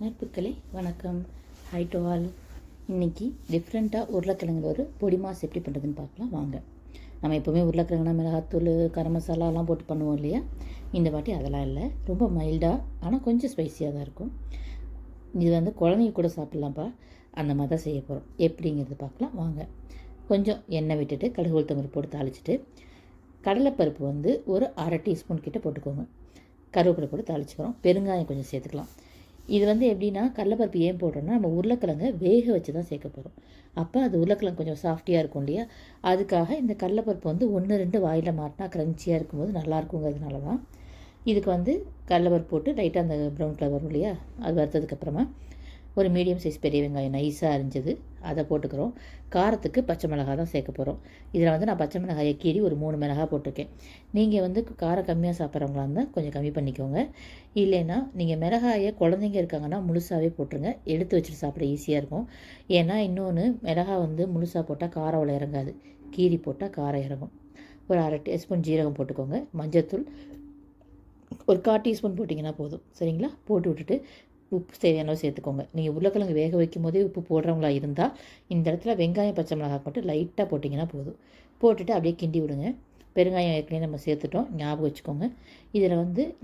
நட்புக்களே வணக்கம். High to all. இன்றைக்கி டிஃப்ரெண்ட்டாக உருளைக்கிழங்குல ஒரு பொடி மாஸ் எப்படி பண்ணுறதுன்னு பார்க்கலாம் வாங்க. நம்ம எப்போவுமே உருளைக்கிழங்குனா மிளகாத்தூள் கரம் மசாலாலாம் போட்டு பண்ணுவோம் இல்லையா? இந்த வாட்டி அதெல்லாம் இல்லை, ரொம்ப மைல்டாக ஆனால் கொஞ்சம் ஸ்பைஸியாக தான் இருக்கும். இது குழந்தைங்க கூட சாப்பிட்லாம்ப்பா, அந்த மாதிரி தான் செய்ய போகிறோம். எப்படிங்கிறது பார்க்கலாம் வாங்க. கொஞ்சம் எண்ணெய் விட்டுட்டு கடுகு உளுத்தம்பருப்பு போட்டு தாளிச்சிட்டு கடலைப்பருப்பு ஒரு அரை டீஸ்பூன் கிட்ட போட்டுக்கோங்க. கருவேப்பிலை போட்டு தாளிச்சுக்கிறோம். பெருங்காயம் கொஞ்சம் சேர்த்துக்கலாம். இது எப்படின்னா கடலைப்பருப்பு ஏன் போடுறோன்னா நம்ம உருளைக்கிழங்கை வேக வச்சு தான் சேர்க்க போகிறோம். அப்போ அது உருளைக்கிழங்கு கொஞ்சம் சாஃப்டியாக இருக்கும் இல்லையா? அதுக்காக இந்த கடலைப்பருப்பு 1-2 வாயில் மாட்டினா க்ரன்ச்சியாக இருக்கும்போது நல்லாயிருக்குங்கிறதுனால தான். இதுக்கு கடலைப்பருப்பு போட்டு லைட்டாக அந்த ப்ரௌன் கலர் வரும் இல்லையா? அது வறுத்ததுக்கப்புறமா ஒரு மீடியம் சைஸ் பெரிய வெங்காயம் நைஸாக அரிஞ்சது அதை போட்டுக்கிறோம். காரத்துக்கு பச்சை மிளகாய் தான் சேர்க்க போகிறோம். இதில் நான் பச்சை மிளகாயை கீறி ஒரு 3 மிளகாய் போட்டிருக்கேன். நீங்கள் காரம் கம்மியாக சாப்பிட்றவங்களா இருந்தால் கொஞ்சம் கம்மி பண்ணிக்கோங்க. இல்லைன்னா நீங்கள் மிளகாயை குழந்தைங்க இருக்காங்கன்னா முழுசாகவே போட்டுருங்க, எடுத்து வச்சுட்டு சாப்பிட ஈஸியாக இருக்கும். ஏன்னா இன்னொன்று மிளகாய் முழுசாக போட்டால் காரம் அவ்வளோ இறங்காது, கீரி போட்டால் காரம் இறங்கும். ஒரு அரை டீஸ்பூன் ஜீரகம் போட்டுக்கோங்க. மஞ்சத்தூள் ஒரு 1/4 டீஸ்பூன் போட்டிங்கன்னா போதும், சரிங்களா? போட்டு விட்டுட்டு உப்பு தேவையான சேர்த்துக்கோங்க. நீங்கள் உருளைக்கிழங்கு வேக வைக்கும் போதே உப்பு போடுறவங்களா இருந்தால் இந்த இடத்துல வெங்காயம் பச்சை மிளகாய் போட்டு லைட்டாக போட்டிங்கன்னா போதும். போட்டுட்டு அப்படியே கிண்டி விடுங்க. பெருங்காயம் ஏற்கனவே நம்ம சேர்த்துட்டோம், ஞாபகம் வச்சுக்கோங்க. இதில்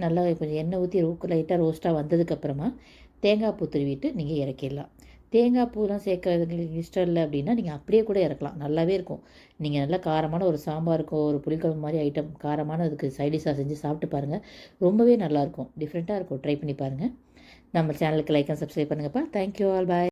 நல்லா கொஞ்சம் எண்ணெய் ஊற்றி லைட்டாக ரோஸ்ட்டாக வந்ததுக்கப்புறமா தேங்காய் பூ துருவிட்டு நீங்கள் இறக்கிடலாம். தேங்காய் பூலாம் சேர்க்கறதுக்கு இஷ்டம் இல்லை அப்படின்னா நீங்கள் அப்படியே கூட இறக்கலாம், நல்லாவே இருக்கும். நீங்கள் நல்லா காரமான ஒரு சாம்பாருக்கோ ஒரு புளிக்குழம்பு மாதிரி ஐட்டம் காரமான அதுக்கு சைடிஷாக செஞ்சு சாப்பிட்டு பாருங்கள், ரொம்பவே நல்லாயிருக்கும், டிஃப்ரெண்ட்டாக இருக்கும். ட்ரை பண்ணி பாருங்கள். நம்ம சேனலுக்கு லைக் அண்ட் சப்ஸ்கிரைப் பண்ணுங்கப்பா. தேங்க்யூ ஆல், பாய்.